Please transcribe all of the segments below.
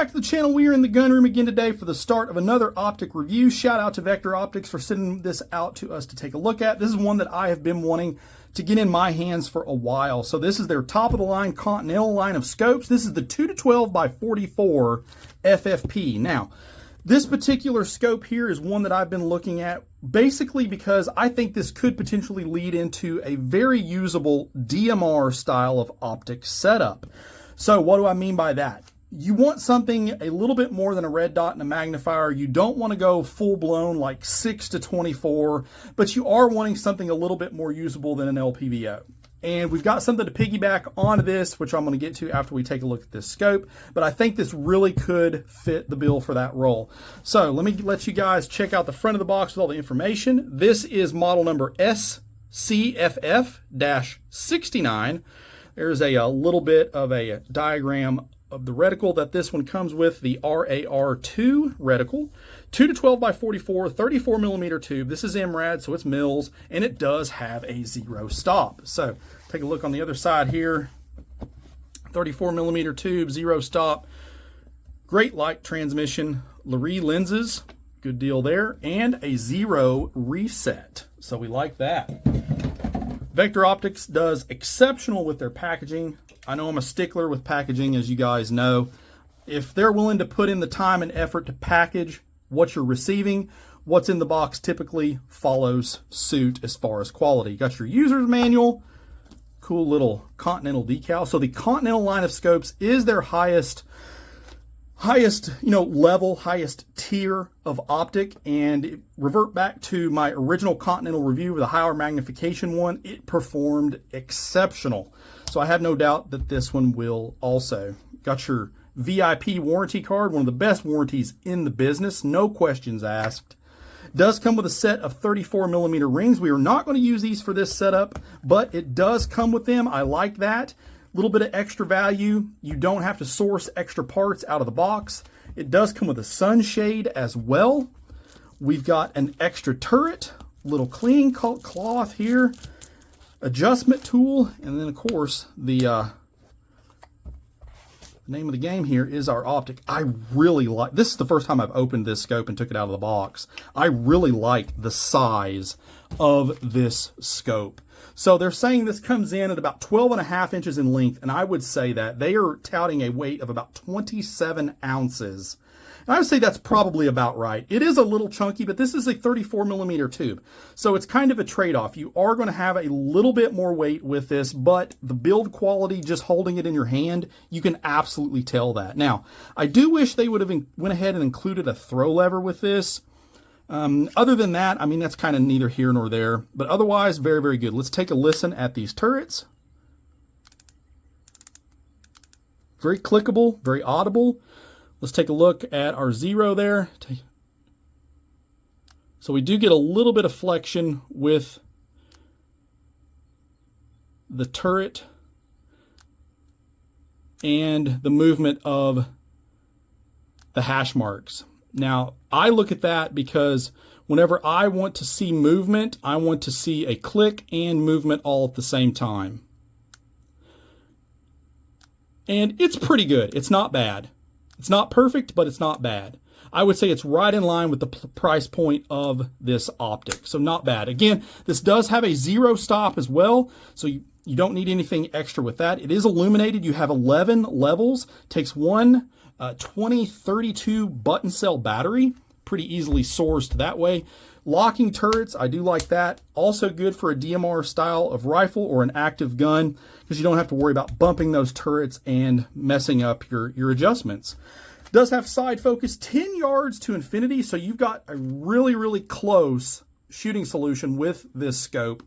back to the channel. We are in the gun room again today for the start of another Optic review. Shout out to Vector Optics for sending this out to us to take a look at. This is one that I have been wanting to get in my hands for a while. So this is their top of the line Continental line of scopes. This is the 2-12x44 FFP. Now, this particular scope here is one that I've been looking at basically because I think this could potentially lead into a very usable DMR style of optic setup. So what do I mean by that? You want something a little bit more than a red dot and a magnifier. You don't want to go full blown like 6-24, but you are wanting something a little bit more usable than an LPVO. And we've got something to piggyback onto this, which I'm going to get to after we take a look at this scope. But I think this really could fit the bill for that role. So let me let you guys check out the front of the box with all the information. This is model number SCFF-69. There's a little bit of a diagram of the reticle that this one comes with, the RAR2 reticle, 2-12x44, 34 millimeter tube. This is MRAD, so it's mils, and it does have a zero stop. So take a look on the other side here. 34 millimeter tube, zero stop, great light transmission, Lurie lenses, good deal there, and a zero reset. So we like that. Vector Optics does exceptional with their packaging. I know I'm a stickler with packaging, as you guys know. If they're willing to put in the time and effort to package what you're receiving, what's in the box typically follows suit as far as quality. You got your user's manual, cool little Continental decal. So the Continental line of scopes is their highest level, highest tier of optic. And revert back to my original Continental review with a higher magnification one, it performed exceptional. So I have no doubt that this one will also. Got your VIP warranty card, one of the best warranties in the business, no questions asked. Does come with a set of 34 millimeter rings. We are not going to use these for this setup, but it does come with them. I like that. A little bit of extra value. You don't have to source extra parts out of the box. It does come with a sunshade as well. We've got an extra turret, little clean cloth here, adjustment tool, and then of course the name of the game here is our optic. I really like, this is the first time I've opened this scope and took it out of the box. I really like the size of this scope. So they're saying this comes in at about 12.5 inches in length, and I would say that they are touting a weight of about 27 ounces. And I would say that's probably about right. It is a little chunky, but this is a 34 millimeter tube. So it's kind of a trade-off. You are going to have a little bit more weight with this, but the build quality, just holding it in your hand, you can absolutely tell that. Now, I do wish they would have went ahead and included a throw lever with this. Other than that, I mean, that's kind of neither here nor there, but otherwise, very, very good. Let's take a listen at these turrets. Very clickable, very audible. Let's take a look at our zero there. So we do get a little bit of flexion with the turret and the movement of the hash marks. Now, I look at that because whenever I want to see movement, I want to see a click and movement all at the same time. And it's pretty good. It's not bad. It's not perfect, but it's not bad. I would say it's right in line with the price point of this optic. So not bad. Again, this does have a zero stop as well. So you don't need anything extra with that. It is illuminated. You have 11 levels. Takes one 2032 button cell battery. Pretty easily sourced that way. Locking turrets, I do like that. Also good for a DMR style of rifle or an active gun because you don't have to worry about bumping those turrets and messing up your adjustments. Does have side focus 10 yards to infinity, so you've got a really, really close shooting solution with this scope.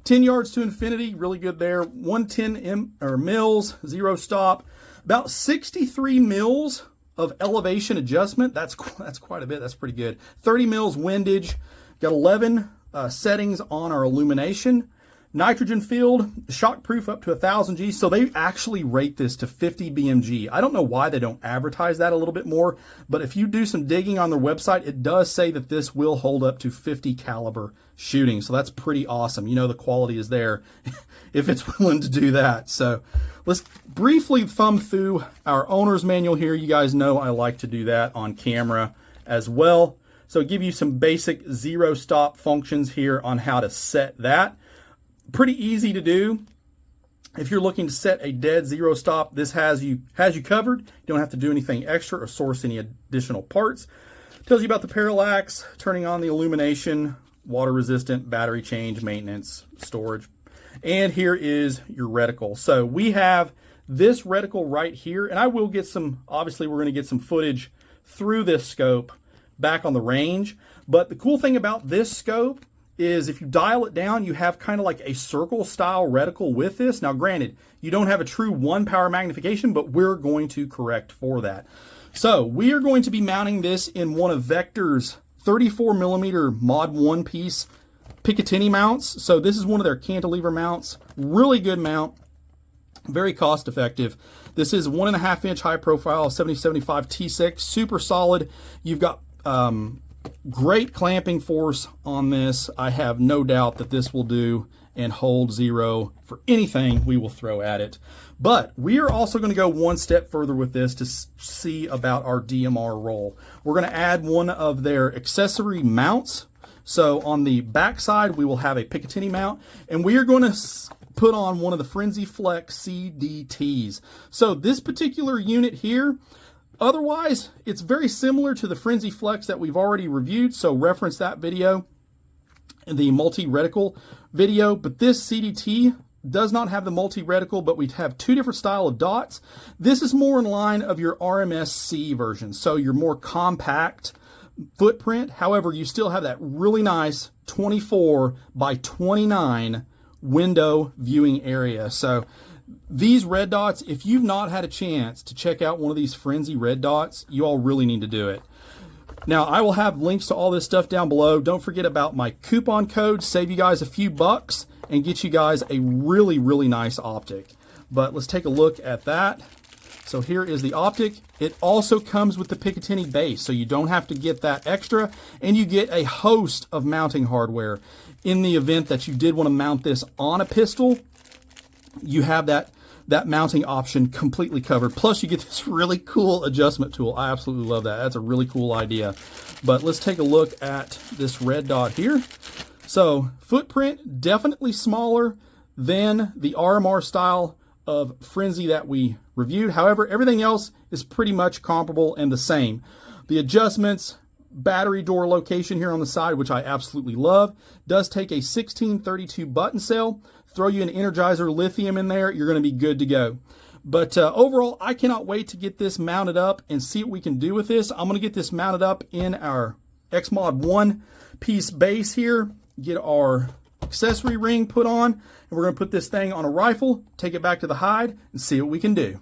10 yards to infinity, really good there. 110 mils, zero stop. About 63 mils of elevation adjustment. That's quite a bit. That's pretty good. 30 mils windage. Got 11 settings on our illumination. Nitrogen filled, shockproof up to 1000 G. So they actually rate this to 50 BMG. I don't know why they don't advertise that a little bit more, but if you do some digging on their website, it does say that this will hold up to 50 caliber shooting. So that's pretty awesome. You know, the quality is there if it's willing to do that. So let's briefly thumb through our owner's manual here. You guys know I like to do that on camera as well. So give you some basic zero stop functions here on how to set that. Pretty easy to do. If you're looking to set a dead zero stop, this has you covered. You don't have to do anything extra or source any additional parts. Tells you about the parallax, turning on the illumination, water resistant, battery change, maintenance, storage. And here is your reticle. So we have this reticle right here, and I will get some, obviously we're going to get some footage through this scope back on the range. But the cool thing about this scope is if you dial it down, you have kind of like a circle style reticle with this. Now granted, you don't have a true 1 power magnification, but we're going to correct for that. So we are going to be mounting this in one of Vector's 34 millimeter Mod 1 piece Picatinny mounts. So this is one of their cantilever mounts. Really good mount, very cost effective. This is 1.5 inch high profile 7075 T6, super solid. You've got great clamping force on this. I have no doubt that this will do and hold zero for anything we will throw at it. But we are also going to go one step further with this to see about our DMR roll. We're going to add one of their accessory mounts. So on the back side, we will have a Picatinny mount, and we are going to put on one of the Frenzy Flex CDTs. So this particular unit here, otherwise, it's very similar to the Frenzy Flex that we've already reviewed, so reference that video, the multi-reticle video. But this CDT does not have the multi-reticle, but we have two different style of dots. This is more in line of your RMSC version, so your more compact footprint. However, you still have that really nice 24 by 29 window viewing area. So these red dots, if you've not had a chance to check out one of these Frenzy red dots, you all really need to do it. Now, I will have links to all this stuff down below. Don't forget about my coupon code, save you guys a few bucks and get you guys a really, really nice optic. But let's take a look at that. So here is the optic. It also comes with the Picatinny base, so you don't have to get that extra, and you get a host of mounting hardware. In the event that you did want to mount this on a pistol, you have that mounting option completely covered. Plus you get this really cool adjustment tool. I absolutely love that. That's a really cool idea. But let's take a look at this red dot here. So footprint, definitely smaller than the RMR style of Frenzy that we reviewed. However, everything else is pretty much comparable and the same. The adjustments, battery door location here on the side, which I absolutely love, does take a 1632 button cell. Throw you an Energizer lithium in there, you're going to be good to go. But overall, I cannot wait to get this mounted up and see what we can do with this. I'm going to get this mounted up in our XMod 1 piece base here, get our accessory ring put on, and we're going to put this thing on a rifle, take it back to the hide, and see what we can do.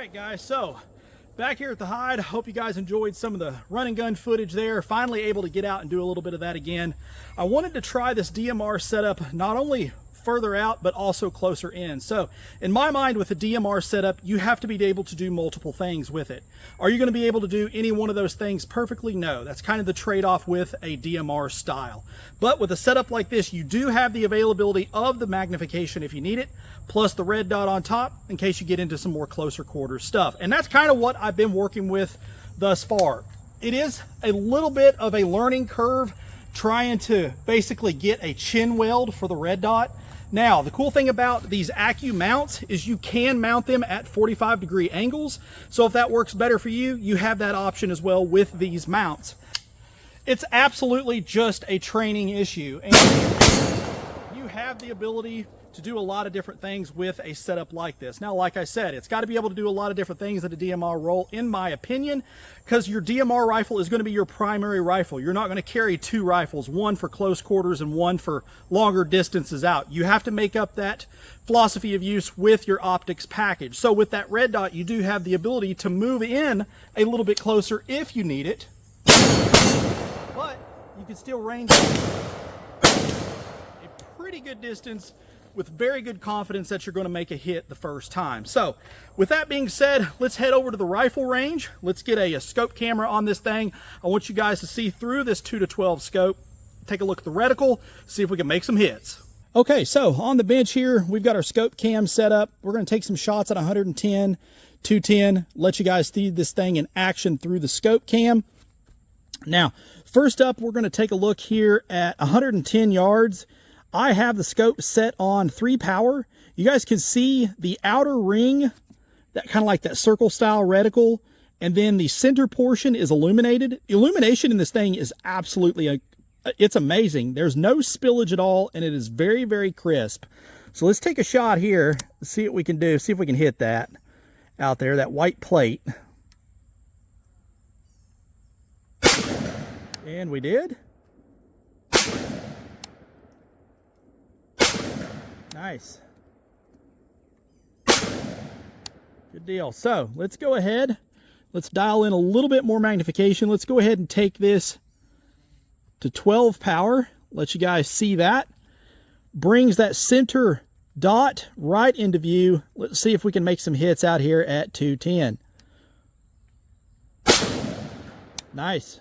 right, guys, so back here at the hide. Hope you guys enjoyed some of the run and gun footage there. Finally able to get out and do a little bit of that again. I wanted to try this DMR setup not only further out but also closer in. So in my mind, with the DMR setup, you have to be able to do multiple things with it. Are you going to be able to do any one of those things perfectly? No. That's kind of the trade-off with a DMR style. But with a setup like this, you do have the availability of the magnification if you need it, plus the red dot on top in case you get into some more closer quarter stuff. And that's kind of what I've been working with thus far. It is a little bit of a learning curve trying to basically get a chin weld for the red dot. Now, the cool thing about these Accu mounts is you can mount them at 45-degree angles. So if that works better for you, you have that option as well with these mounts. It's absolutely just a training issue, and you have the ability to do a lot of different things with a setup like this. Now, like I said, it's got to be able to do a lot of different things at a DMR roll, in my opinion, because your DMR rifle is going to be your primary rifle. You're not going to carry two rifles, one for close quarters and one for longer distances out. You have to make up that philosophy of use with your optics package. So with that red dot, you do have the ability to move in a little bit closer if you need it, but you can still range a pretty good distance with very good confidence that you're going to make a hit the first time. So with that being said, let's head over to the rifle range. Let's get a scope camera on this thing. I want you guys to see through this 2-12 scope, take a look at the reticle, see if we can make some hits. Okay, so on the bench here, we've got our scope cam set up. We're going to take some shots at 110, 210, let you guys see this thing in action through the scope cam. Now, first up, we're going to take a look here at 110 yards. I have the scope set on 3 power. You guys can see the outer ring, that kind of like that circle style reticle, and then the center portion is illuminated. Illumination in this thing is absolutely, it's amazing. There's no spillage at all, and it is very, very crisp. So let's take a shot here, see what we can do, see if we can hit that out there, that white plate. And we did. Nice. Good deal. So let's go ahead. Let's dial in a little bit more magnification. Let's go ahead and take this to 12 power. Let you guys see that. Brings that center dot right into view. Let's see if we can make some hits out here at 210. Nice.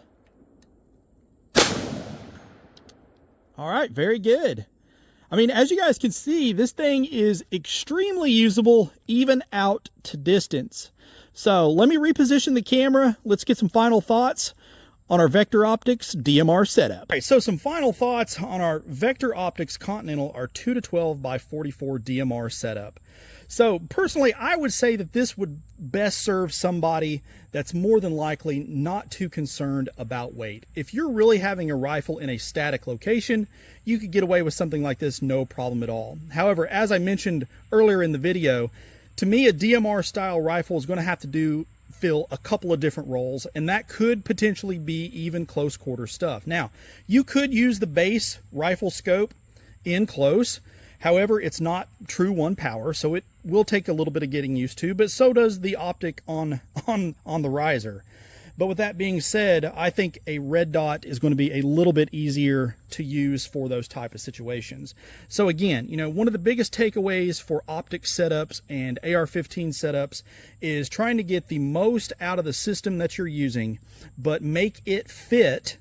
All right, very good. I mean, as you guys can see, this thing is extremely usable even out to distance. So let me reposition the camera. Let's get some final thoughts on our Vector Optics DMR setup. All right, so some final thoughts on our Vector Optics Continental, our 2-12x44 DMR setup. So personally, I would say that this would best serve somebody that's more than likely not too concerned about weight. If you're really having a rifle in a static location, you could get away with something like this no problem at all. However, as I mentioned earlier in the video, to me a DMR style rifle is going to have to fill a couple of different roles, and that could potentially be even close quarter stuff. Now, you could use the base rifle scope in close. However, it's not true 1 power, so it will take a little bit of getting used to, but so does the optic on the riser. But with that being said, I think a red dot is going to be a little bit easier to use for those type of situations. So again, you know, one of the biggest takeaways for optic setups and AR-15 setups is trying to get the most out of the system that you're using, but make it fit,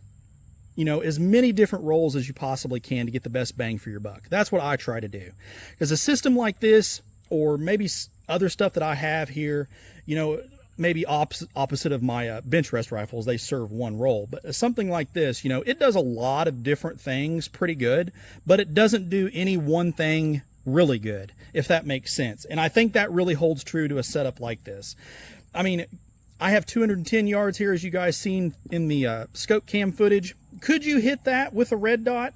you know, as many different roles as you possibly can to get the best bang for your buck. That's what I try to do. Because a system like this, or maybe other stuff that I have here, you know, maybe opposite of my bench rest rifles, they serve 1 role. But something like this, you know, it does a lot of different things pretty good, but it doesn't do any one thing really good, if that makes sense. And I think that really holds true to a setup like this. I mean, I have 210 yards here, as you guys seen in the scope cam footage. Could you hit that with a red dot?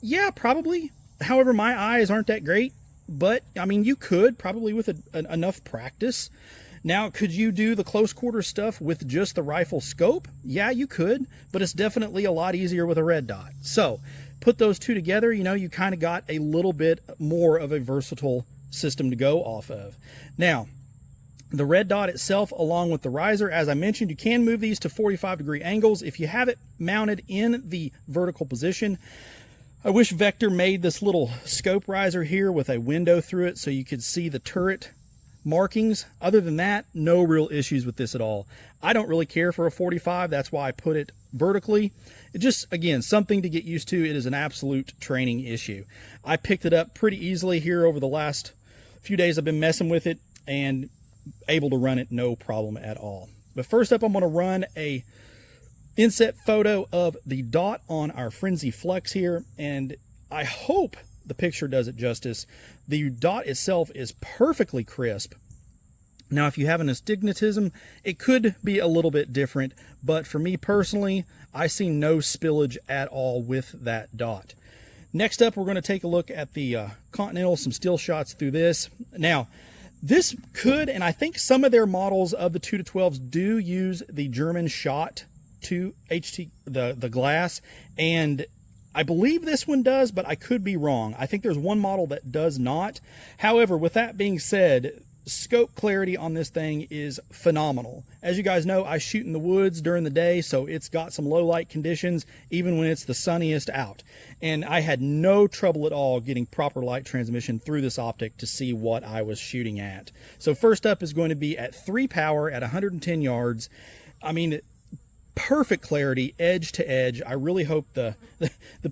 Yeah, probably. However, my eyes aren't that great, but I mean, you could probably with enough practice. Now, could you do the close quarter stuff with just the rifle scope? Yeah, you could, but it's definitely a lot easier with a red dot. So put those two together, you know, you kind of got a little bit more of a versatile system to go off of. Now, The red dot itself, along with the riser, as I mentioned, you can move these to 45-degree angles if you have it mounted in the vertical position. I wish Vector made this little scope riser here with a window through it so you could see the turret markings. Other than that, no real issues with this at all. I don't really care for a 45. That's why I put it vertically. It just, again, something to get used to. It is an absolute training issue. I picked it up pretty easily here over the last few days. I've been messing with it and able to run it no problem at all. But first up, I'm going to run a inset photo of the dot on our Frenzy Flex here, and I hope the picture does it justice. The dot itself is perfectly crisp. Now, if you have an astigmatism, it could be a little bit different, but for me personally, I see no spillage at all with that dot. Next up, we're going to take a look at the Continental, some still shots through this. Now, this could, and I think some of their models of the 2-12s do use the German shot to the glass, and I believe this one does, but I could be wrong. I think there's one model that does not. However, with that being said, scope clarity on this thing is phenomenal. As you guys know, I shoot in the woods during the day, so it's got some low light conditions even when it's the sunniest out. And I had no trouble at all getting proper light transmission through this optic to see what I was shooting at. So first up is going to be at 3 power at 110 yards. I mean, perfect clarity, edge to edge. I really hope the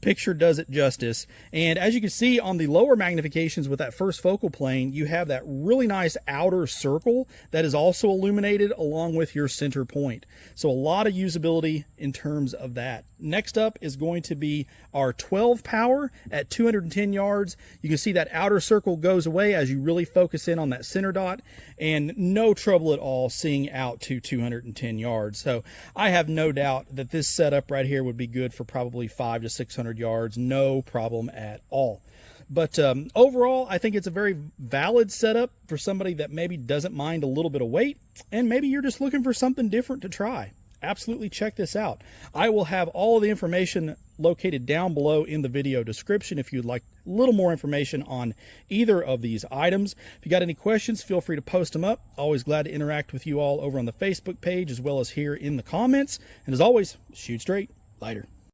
picture does it justice. And as you can see on the lower magnifications with that first focal plane, you have that really nice outer circle that is also illuminated along with your center point. So a lot of usability in terms of that. Next up is going to be our 12 power at 210 yards. You can see that outer circle goes away as you really focus in on that center dot, and no trouble at all seeing out to 210 yards. So I have no doubt that this setup right here would be good for probably 500 to 600 yards, no problem at all. But overall, I think it's a very valid setup for somebody that maybe doesn't mind a little bit of weight, and maybe you're just looking for something different to try. Absolutely check this out. I will have all of the information located down below in the video description if you'd like a little more information on either of these items. If you got any questions, feel free to post them up. Always glad to interact with you all over on the Facebook page as well as here in the comments. And as always, shoot straight. Later.